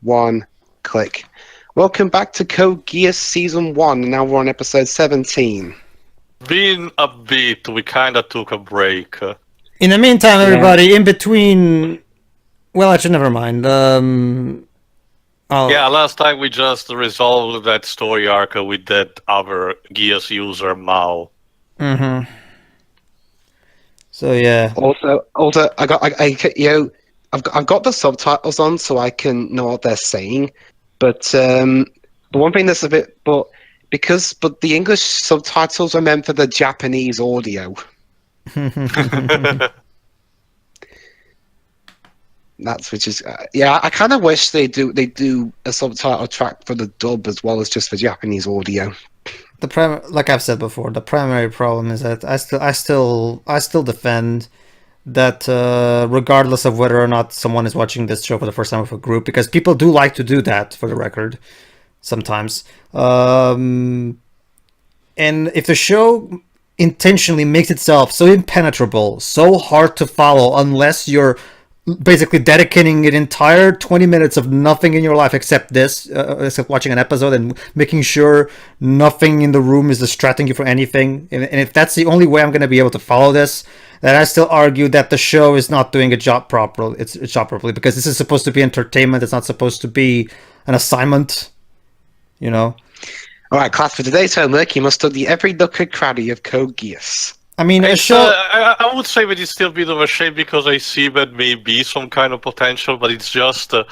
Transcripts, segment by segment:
One click. Welcome back to Code Geass Season 1, and now we're on episode 17. Been a bit, we kinda took a break. In the meantime, everybody, in between... Well, actually, never mind. Yeah, last time we just resolved that story arc with that other Geass user, Mao. Mm-hmm. So, yeah. Also, I've got the subtitles on so I can know what they're saying, but the one thing that's a bit, but the English subtitles are meant for the Japanese audio. I kind of wish they do a subtitle track for the dub as well as just for Japanese audio. Like I've said before, the primary problem is that I still defend that regardless of whether or not someone is watching this show for the first time with a group, because people do like to do that, for the record, sometimes. And if the show intentionally makes itself so impenetrable, so hard to follow, unless you're basically dedicating an entire 20 minutes of nothing in your life except this, except watching an episode and making sure nothing in the room is distracting you from anything. And if that's the only way I'm going to be able to follow this, then I still argue that the show is not doing its job properly. Because this is supposed to be entertainment. It's not supposed to be an assignment, you know? All right, class, for today's homework, you must study every nook and cranny of Code Geass. I mean, I would say that it's still a bit of a shame because I see that may be some kind of potential, but it's just out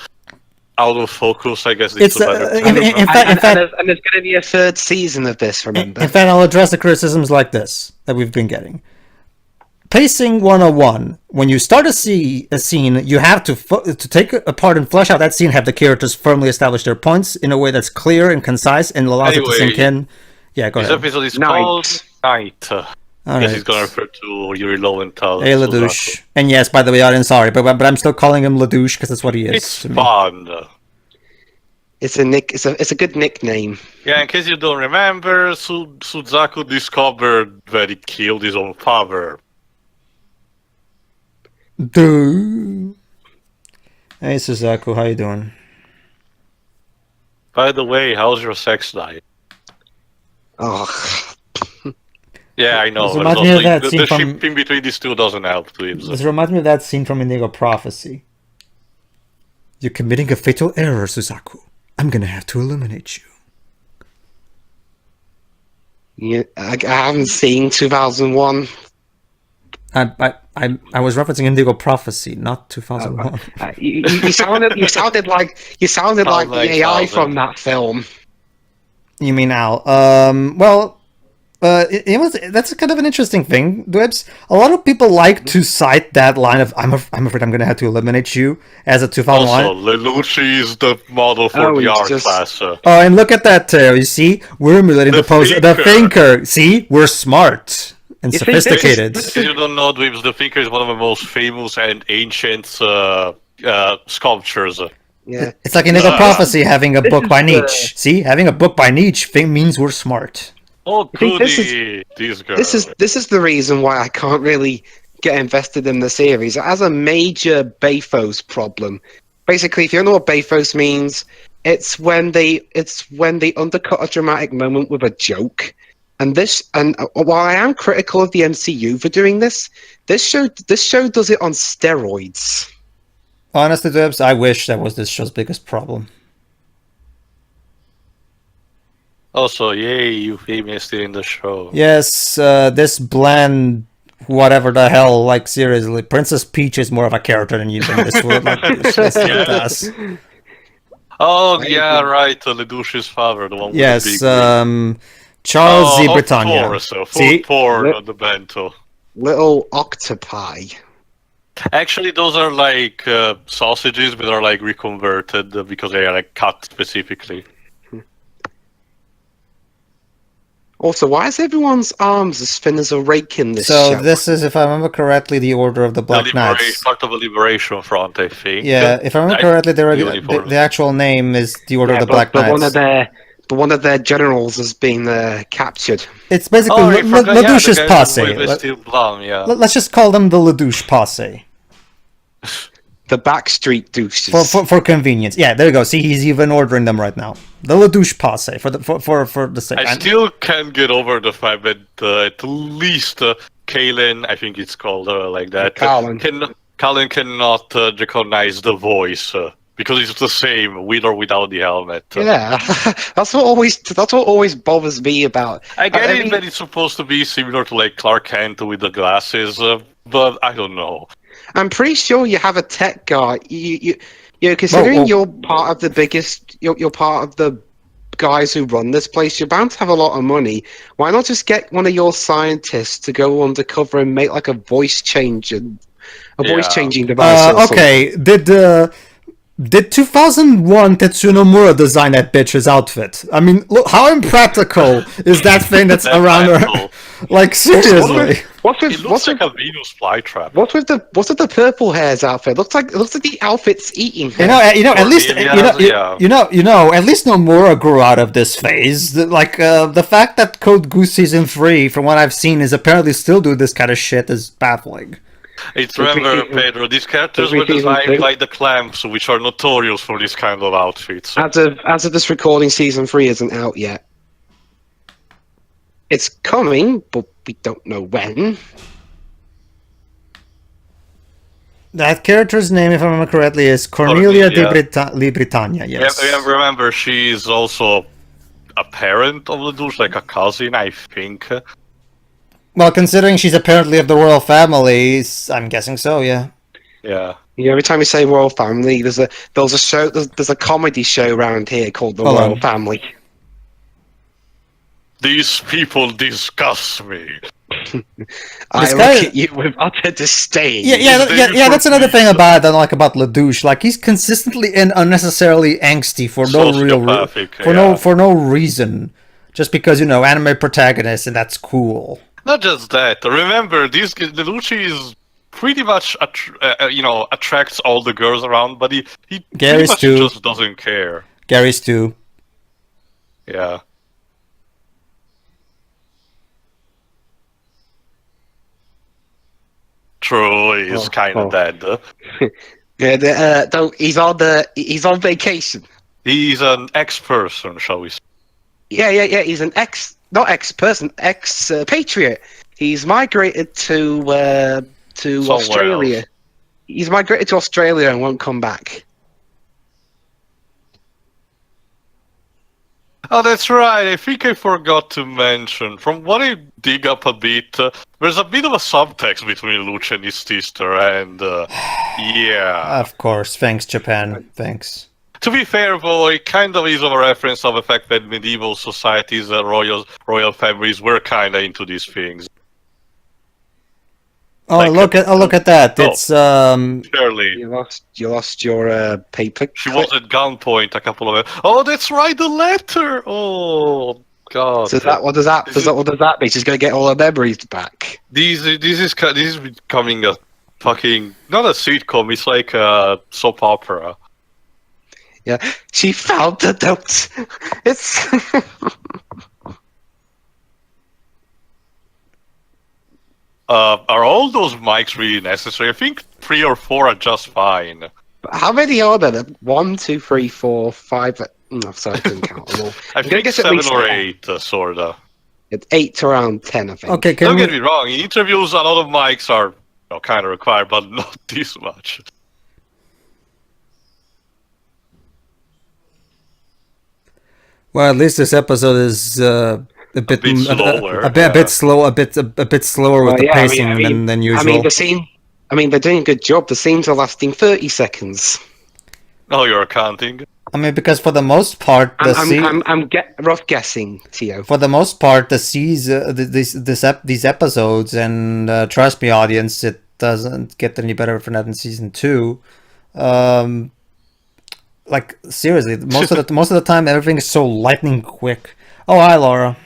of focus. I guess it's a better and there's going to be a third season of this, remember? In fact, I'll address the criticisms like this that we've been getting. Pacing 101. When you start a scene, you have to take apart and flesh out that scene, have the characters firmly establish their points in a way that's clear and concise and allows it to sink in. Yeah, go ahead. This episode is called Night. Yes, he's going to refer to Yuri Lowenthal. Hey, Lelouch. And yes, by the way, I'm sorry, but I'm still calling him Lelouch because that's what he is. It's fun. It's a good nickname. Yeah, in case you don't remember, Suzaku discovered that he killed his own father. Dude. Hey, Suzaku, how you doing? By the way, how's your sex life? Oh. Yeah, I know. The ship in between these two doesn't help to him. This reminds me of that scene from Indigo Prophecy. You're committing a fatal error, Suzaku. I'm gonna have to eliminate you. Yeah, I haven't seen 2001. I was referencing Indigo Prophecy, not 2001. You sounded like the AI from that film. You mean Al? Well. That's kind of an interesting thing, Dwebs. A lot of people like to cite that line of I'm afraid I'm going to have to eliminate you as a 2001. Also, Lelouch is the model for the art class. Oh, and look at that, you see? We're emulating the pose. The Thinker. See? We're smart and sophisticated. If you don't know, Dwebs, the Thinker is one of the most famous and ancient sculptures. Yeah. It's like Indigo Prophecy having a book by Nietzsche. See? Having a book by Nietzsche means we're smart. Oh, goody! This is the reason why I can't really get invested in the series. It has a major bathos problem. Basically, if you don't know what bathos means, it's when they undercut a dramatic moment with a joke. And while I am critical of the MCU for doing this show does it on steroids. Honestly, Debs, I wish that was this show's biggest problem. Also, yay, Euphemia is still in the show. Yes, this bland, whatever the hell, like seriously, Princess Peach is more of a character than you in this world. Oh, yeah, right, Lelouch's father, the one with yes, the big Charles Z. Britannia. Food porn on the bento. Little octopi. Actually, those are like sausages, but are like reconverted because they are like cut specifically. Also, why is everyone's arms as thin as a rake in this show? So this is, if I remember correctly, the Order of the Black Knights. Part of a liberation front, I think. Yeah, if I remember correctly, the actual name is the Order of the Black Knights. One of their generals has been captured. It's basically Lelouch's posse. Yeah. Let's just call them the Lelouch posse. the backstreet douches. For convenience. Yeah, there you go. See, he's even ordering them right now. The Lelouch passe for the sake. I still can't get over the fact that at least Kalen, I think it's called like that, Kalen cannot recognize the voice because it's the same with or without the helmet. Yeah, that's what always bothers me about. I get it that it's supposed to be similar to like Clark Kent with the glasses, but I don't know. I'm pretty sure you have a tech guy. You considering you're part of the biggest, you're part of the guys who run this place. You're bound to have a lot of money. Why not just get one of your scientists to go undercover and make like a voice changing device? Okay, did 2001 Tetsuya Nomura design that bitch's outfit? I mean, look, how impractical is that thing that's around her? Like, seriously. It looks like a Venus flytrap. What's with the purple hairs outfit? Looks like the outfit's eating her. At least Nomura grew out of this phase. The fact that Code Geass Season 3, from what I've seen, is apparently still do this kind of shit is baffling. It's remember, Pedro, these characters were designed by the Clamps, which are notorious for this kind of outfits. As of this recording, Season 3 isn't out yet. It's coming, but we don't know when. That character's name, if I remember correctly, is Cornelia di Britannia, yes. Remember, she's also a parent of the douche, like a cousin, I think. Well, considering she's apparently of the royal family, I'm guessing so. Yeah. Yeah. Every time you say royal family, there's a show. There's a comedy show around here called The Royal Family. These people disgust me. I look at you with utter disdain. Yeah. That's another thing about Lelouch. Like, he's consistently and unnecessarily angsty for no reason, just because anime protagonist, and that's cool. Not just that. Remember, Lelouch is pretty much attracts all the girls around, but he pretty much just doesn't care. Gary's too. Yeah. True, he's kind of dead. He's on vacation. He's an ex-person, shall we say? Yeah. He's an not ex-person, ex-patriot. He's migrated to Australia. Else. He's migrated to Australia and won't come back. Oh, that's right. I think I forgot to mention. From what I dig up a bit, there's a bit of a subtext between Lelouch and his sister, and yeah. Of course. Thanks, Japan. Thanks. To be fair, though, it kind of is a reference of the fact that medieval societies, royal families were kind of into these things. Oh, look at that! It's Surely. You lost your paper. She was at gunpoint a couple of. Oh, that's right, the letter. Oh God. So what does that mean? She's gonna get all her memories back. This is becoming a fucking not a sitcom. It's like a soap opera. Yeah, she found the notes. It's. Are all those mics really necessary? I think 3 or 4 are just fine. How many are there? 1, 2, 3, 4, 5. No, sorry, I didn't count them all. I think 7 or 8, sorta. It's 8 to around 10, I think. Okay, don't get me wrong. In interviews, a lot of mics are kind of required, but not this much. Well, at least this episode is a bit slower. A bit slower with the pacing than usual. They're doing a good job. The scenes are lasting 30 seconds. Oh, you're counting? I mean, because for the most part, I'm rough guessing, Tio. For the most part, these episodes, and trust me, audience, it doesn't get any better for that in season 2. Like, seriously, most of the time, everything is so lightning quick. Oh, hi, Laura.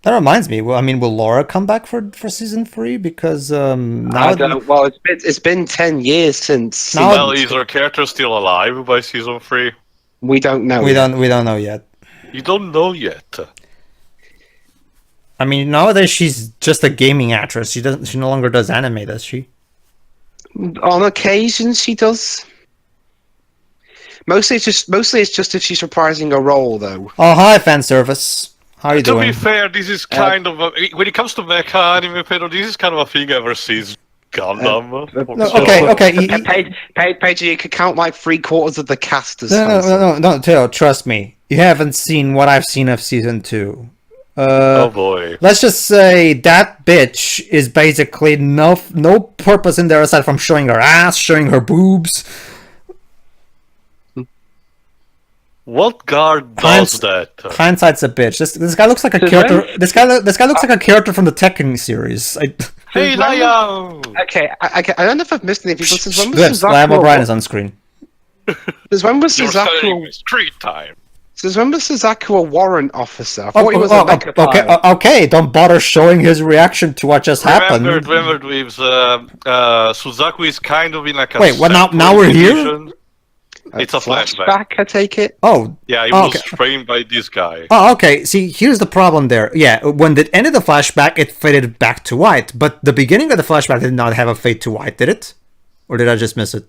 That reminds me. Well, I mean, will Laura come back for season 3? Because now well, it's been 10 years since. Well, is her character still alive by season 3? We don't know. We don't know yet. You don't know yet. I mean, nowadays she's just a gaming actress. She no longer does anime, does she? On occasion, she does. Mostly, it's just if she's reprising a role, though. Oh, hi, fan service. How are you doing? To be fair, this is kind of when it comes to mecha anime, Pedro, this is kind of a thing ever since Gundam. Okay. Paige, you could count like 3/4 of the cast as No, Teo, trust me. You haven't seen what I've seen of season 2. Oh boy. Let's just say that bitch is basically no purpose in there aside from showing her ass, showing her boobs. What guard does that? Hindsight's a bitch. This guy looks like a character. This guy looks like a character from the Tekken series. Hey, Liam! Okay, I don't know if I've missed anything. But since when was Yes, Liam O'Brien is on screen. Since when was Suzaku? Street time. Since when was Suzaku a warrant officer? I thought he was a mecha pilot. Okay, don't bother showing his reaction to what just happened. Remember, with Suzaku is kind of in like a. Wait, what? Now we're here. It's a flashback, I take it. Oh, yeah, he was trained by this guy. Oh, okay. See, here's the problem there. Yeah, when it ended the flashback, it faded back to white. But the beginning of the flashback did not have a fade to white, did it? Or did I just miss it?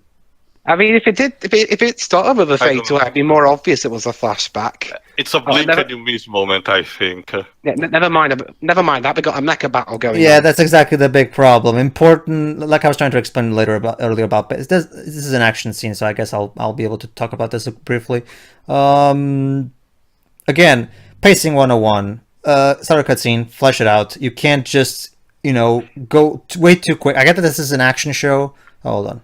I mean, if it started with a fade to white, it'd be more obvious it was a flashback. It's a blink and you miss moment, I think. Yeah, never mind that. We got a mecha battle going. Yeah, on. That's exactly the big problem. Important, like I was trying to explain earlier about this is an action scene, so I guess I'll be able to talk about this briefly. Again, pacing 101. Start a cutscene, flesh it out. You can't just go way too quick. I get that this is an action show. Oh, hold on,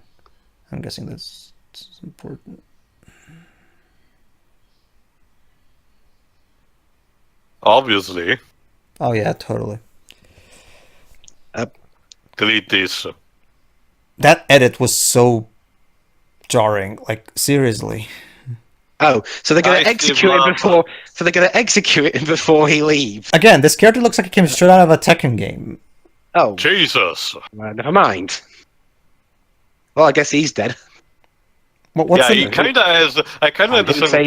I'm guessing this is important. Obviously. Oh yeah, totally. Delete this. That edit was so jarring. Like seriously. Oh, so they're gonna execute him before. So they're gonna execute him before he leaves. Again, this character looks like he came straight out of a Tekken game. Oh, Jesus! Never mind. Well, I guess he's dead. He kind of has. I kind of understand.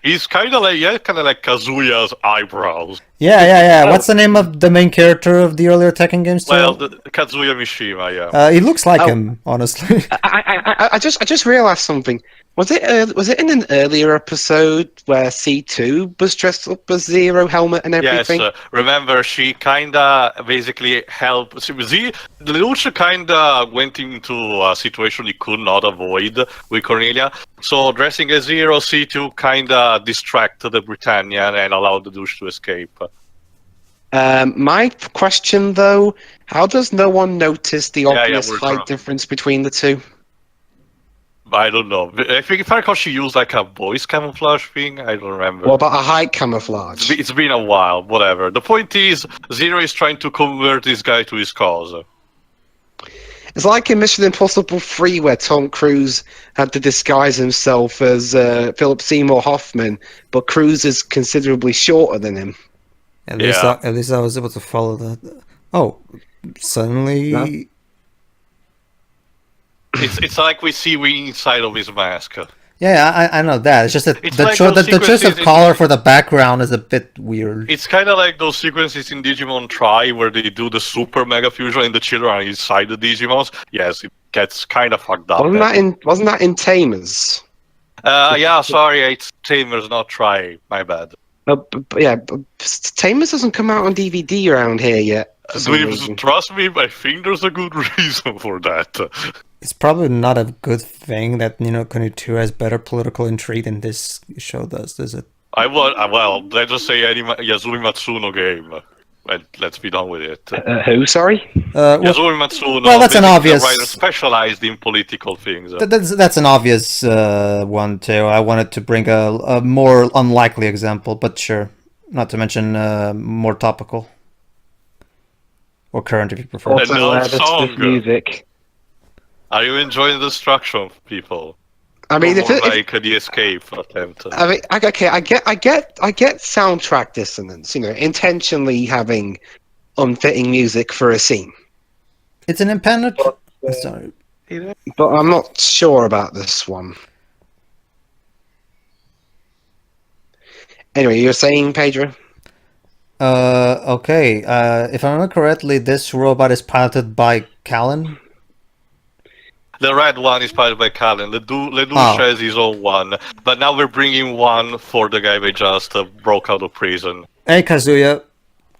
He's kind of like Kazuya's eyebrows. Yeah. What's the name of the main character of the earlier Tekken games? Well, Kazuya Mishima. Yeah. He looks like him, honestly. I just realized something. Was it in an earlier episode where C2 was dressed up as Zero helmet and everything? Yes, remember she kinda basically helped. Lelouch kinda went into a situation he could not avoid with Cornelia. So dressing as Zero, C2 kinda distracted the Britannia and allowed the douche to escape. My question though, how does no one notice the obvious height difference between the two? I don't know. I think if I recall, she used like a voice camouflage thing. I don't remember. What about a height camouflage? It's been a while. Whatever. The point is, Zero is trying to convert this guy to his cause. It's like in Mission Impossible 3, where Tom Cruise had to disguise himself as Philip Seymour Hoffman, but Cruise is considerably shorter than him. At least I was able to follow that. Oh, suddenly. No? It's like we see inside of his mask. Yeah, I know that. It's just that the choice of color for the background is a bit weird. It's kind of like those sequences in Digimon Tri where they do the super mega fusion and the children are inside the Digimons. Yes, it gets kind of fucked up. Wasn't that in Tamers? Yeah, sorry, it's Tamers, not Tri. My bad. Tamers doesn't come out on DVD around here yet. Trust me, I think there's a good reason for that. It's probably not a good thing that Kuni 2 has better political intrigue than this show does it? Well, let's just say any Yasumi Matsuno game. And let's be done with it. Who? Sorry. Yasumi Matsuno. Well, that's an obvious. Writer specialized in political things. That's an obvious one too. I wanted to bring a more unlikely example, but sure. Not to mention more topical or current, if you prefer. Also, music. Are you enjoying the destruction, people? I mean, the escape attempt. I mean, okay, I get soundtrack dissonance. Intentionally having unfitting music for a scene. It's an independent. Sorry, but I'm not sure about this one. Anyway, you're saying, Pedro? Okay. If I remember correctly, this robot is piloted by Callan. The red one is piloted by Callan. Lelouch has his own one, but now we're bringing one for the guy we just broke out of prison. Hey, Kazuya,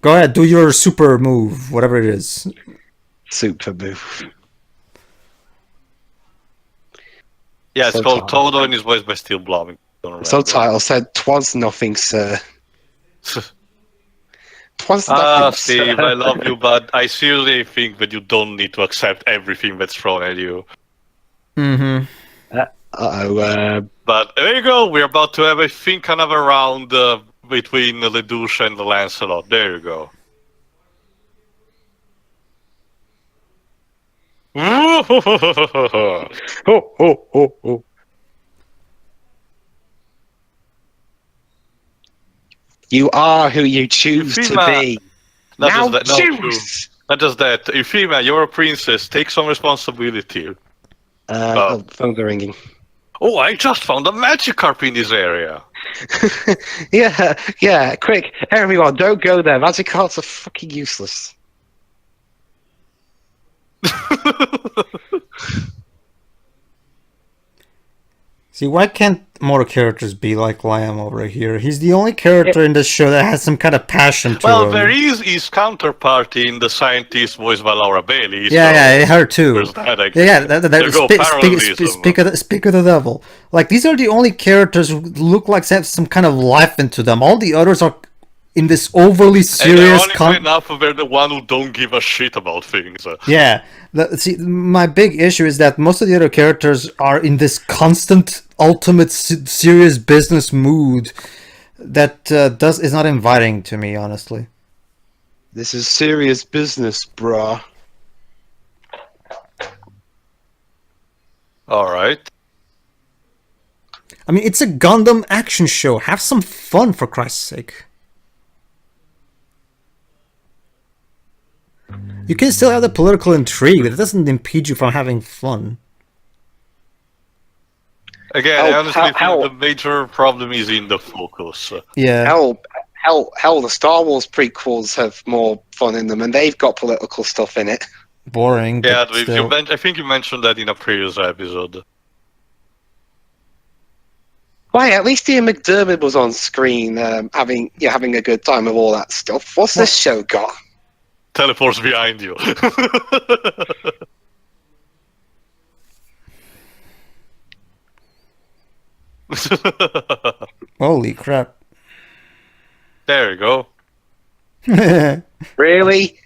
go ahead, do your super move, whatever it is. Super move. Yeah, it's called Todo, and his voice by Steel Blowing. Subtitle said, "'Twas nothing, sir." 'Twas nothing, Steve, sir. I love you, but I seriously think that you don't need to accept everything that's thrown at you. Mm-hmm. But there you go. We're about to have, I think, another round between Lelouch and Lancelot. There you go. Oh. You are who you choose to be. Now choose! Not just that. Euphemia, you're a princess. Take some responsibility. Phone's ringing. Oh, I just found a magic carp in this area. yeah, quick. Everyone, don't go there. Magic carps are fucking useless. See, why can't more characters be like Liam over here? He's the only character in this show that has some kind of passion to him. Well, there is his counterpart in the scientist voiced by Laura Bailey. Yeah, her too. Speak of the devil. Like, these are the only characters who look like they have some kind of life into them. All the others are in this overly serious... And enough, they're the one who don't give a shit about things. Yeah. See, my big issue is that most of the other characters are in this constant, ultimate, serious business mood that is not inviting to me, honestly. This is serious business, brah. Alright. I mean, it's a Gundam action show. Have some fun, for Christ's sake. You can still have the political intrigue, but it doesn't impede you from having fun. Again, I honestly think the major problem is in the focus. Yeah. Hell, the Star Wars prequels have more fun in them, and they've got political stuff in it. Boring. Yeah, I think you mentioned that in a previous episode. Why? At least Ian McDiarmid was on screen, having a good time with all that stuff. What's this show got? Teleports behind you. Holy crap. There you go. Really?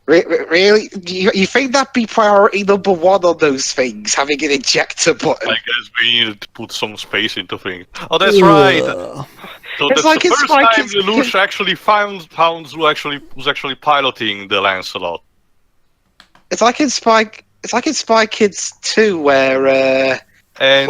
Really? You think that'd be priority number one on those things, having an ejector button? I guess we need to put some space into things. Oh, that's right. So that's the first time Lelouch actually found who's actually piloting the Lancelot. It's like in Spy Kids 2, where they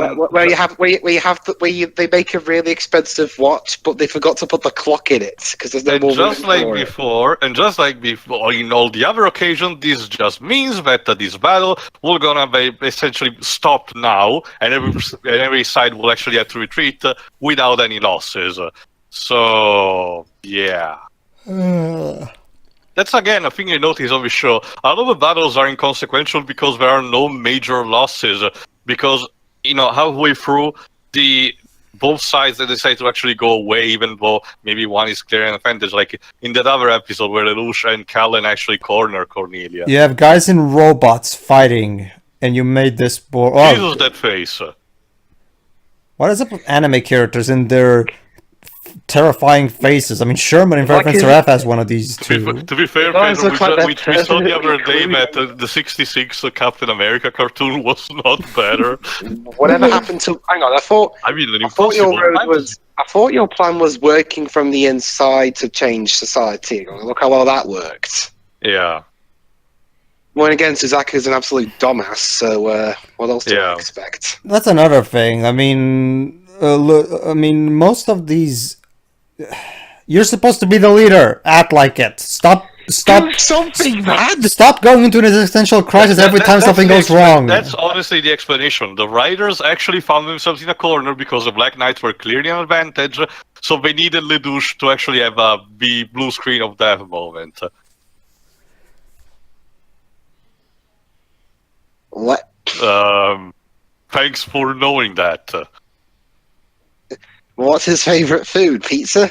make a really expensive watch, but they forgot to put the clock in it because there's no more. Just like before, in all the other occasions, this just means that this battle will gonna be essentially stopped now, and every side will actually have to retreat without any losses. So yeah. That's again a thing I notice on the show. A lot of the battles are inconsequential because there are no major losses. Because halfway through, both sides that decide to actually go away, even though maybe one is clear an advantage. Like in that other episode where Lelouch and Callan actually corner Cornelia. You have guys in robots fighting, and you made this Jesus, that face. What is up with anime characters and their terrifying faces? I mean, Sherman in Reference to F has one of these too. To be fair, Pedro, we saw the other day that the 66 Captain America cartoon was not better. Whatever happened to... Hang on, I thought your plan was working from the inside to change society. Look how well that worked. Yeah. Well, again, Suzaku's an absolute dumbass, so what else do I expect? That's another thing. I mean, most of these... You're supposed to be the leader. Act like it. Stop Stop something, man! Stop going into an existential crisis every time something goes wrong. That's honestly the explanation. The riders actually found themselves in a corner because the Black Knights were clearly an advantage, so they needed Lelouch to actually have the blue screen of death moment. What? Thanks for knowing that. What's his favourite food? Pizza?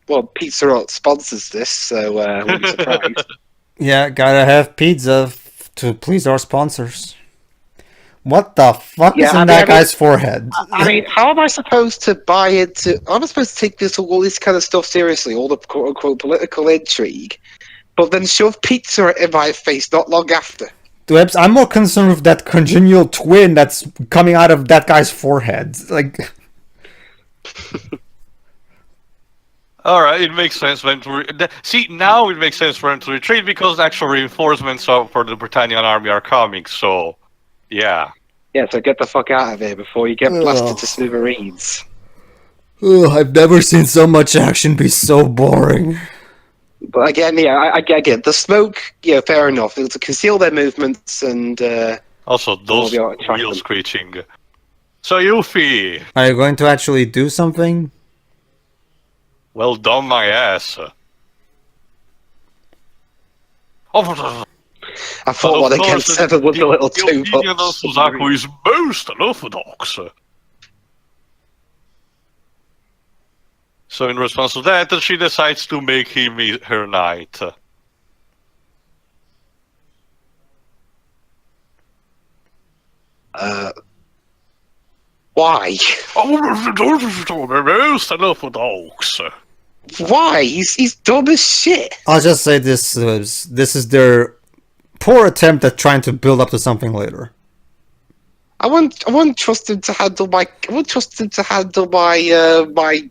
Well, Pizza Hut sponsors this, so I wouldn't be surprised. Yeah, gotta have pizza to please our sponsors. What the fuck is in that guy's forehead? I mean, how am I supposed to buy into... How am I supposed to take all this kind of stuff seriously, all the quote-unquote political intrigue, but then shove pizza in my face not long after? Dwebs, I'm more concerned with that congenial twin that's coming out of that guy's forehead. Like... Alright, it makes sense when to... See, now it makes sense for him to retreat because actual reinforcements for the Britannian army are coming, so... Yeah. Yeah, so get the fuck out of here before you get blasted to smithereens. I've never seen so much action be so boring. But again, yeah, I get it. The smoke, yeah, fair enough. It'll conceal their movements and... also, those wheels screeching. So, Yuffie! Are you going to actually do something? Well done, my ass. I thought 1 against 7 was a little too much. The Suzaku is most unorthodox. So in response to that, she decides to make him her knight. Why? Most unorthodox. Why? He's dumb as shit. I'll just say this is their poor attempt at trying to build up to something later. I won't trust him to handle my. I won't trust him to handle my my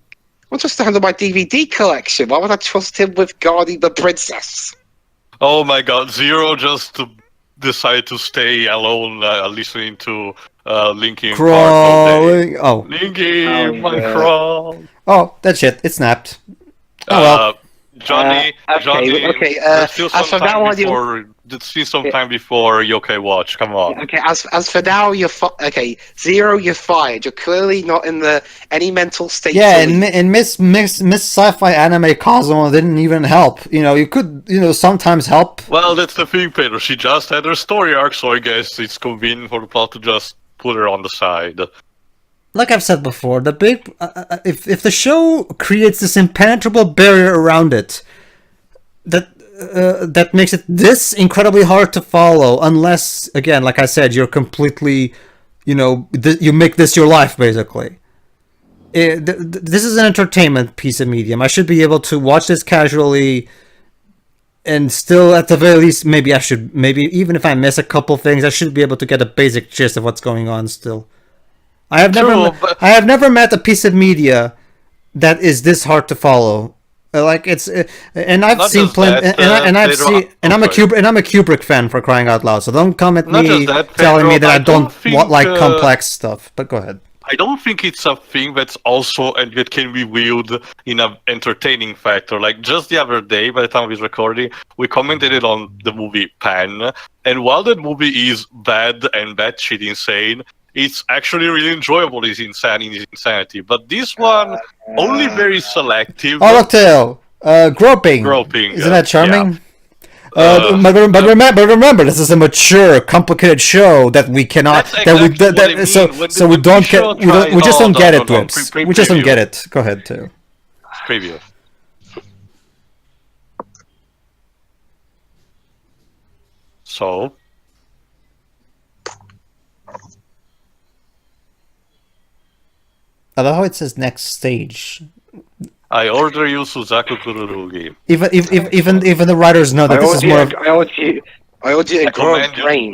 DVD collection. Why would I trust him with guarding the princess? Oh my god, Zero just decided to stay alone listening to Linkin Crawling. Oh. Linkin, my crawl. Oh, that shit. It snapped. Oh well. Johnny, okay. still some time before Yokai Watch. Come on. Okay, as for now, Zero, you're fired. You're clearly not in any mental state. Yeah, and Miss Sci-Fi Anime Cosmo didn't even help. You could sometimes help. Well, that's the thing, Pedro. She just had her story arc, so I guess it's convenient for the plot to just put her on the side. Like I've said before, the big if the show creates this impenetrable barrier around it, that makes it this incredibly hard to follow, unless, again, like I said, you're completely, you make this your life, basically. This is an entertainment piece of medium. I should be able to watch this casually, and still, at the very least, maybe even if I miss a couple things, I should be able to get a basic gist of what's going on still. I have never met a piece of media that is this hard to follow. Like and I've seen plenty, and I'm a Kubrick fan, for crying out loud. So don't come at me telling me that I don't like complex stuff. But go ahead. I don't think it's a thing that's also and that can be viewed in an entertaining factor. Like just the other day, by the time we was recording, we commented it on the movie Pan, and while that movie is bad and batshit insane, it's actually really enjoyable. It's insanity, but this one only very selective. Holoctail, groping. Isn't that charming? Yeah. But remember, this is a mature, complicated show that we cannot. So we just don't get it, Dwips. We just don't get it. Go ahead, too. Preview. So. I love how it says next stage. I order you Suzaku Kururugi. Even the writers know that this is more. I order you a grown brain.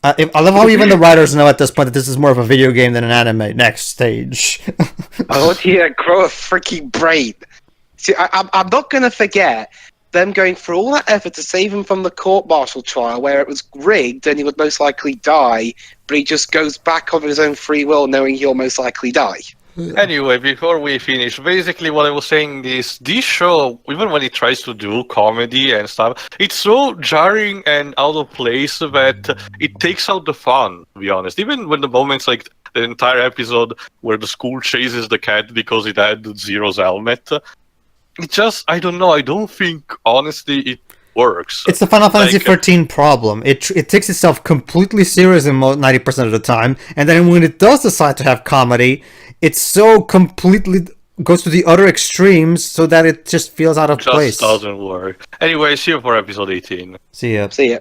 I love how even the writers know at this point that this is more of a video game than an anime. Next stage. I order you a grow a freaking brain. See, I'm not gonna forget them going through all that effort to save him from the court-martial trial where it was rigged and he would most likely die, but he just goes back of his own free will knowing he'll most likely die. Anyway, before we finish, basically what I was saying is this show, even when it tries to do comedy and stuff, it's so jarring and out of place that it takes out the fun, to be honest. Even when the moments like the entire episode where the school chases the cat because it had Zero's helmet, it just, I don't know, I don't think, honestly, it works. It's the Final Fantasy XIII problem. It takes itself completely serious in 90% of the time, and then when it does decide to have comedy, it's so completely goes to the other extremes so that it just feels out of place. Just doesn't work. Anyway, see you for episode 18. See ya. See ya.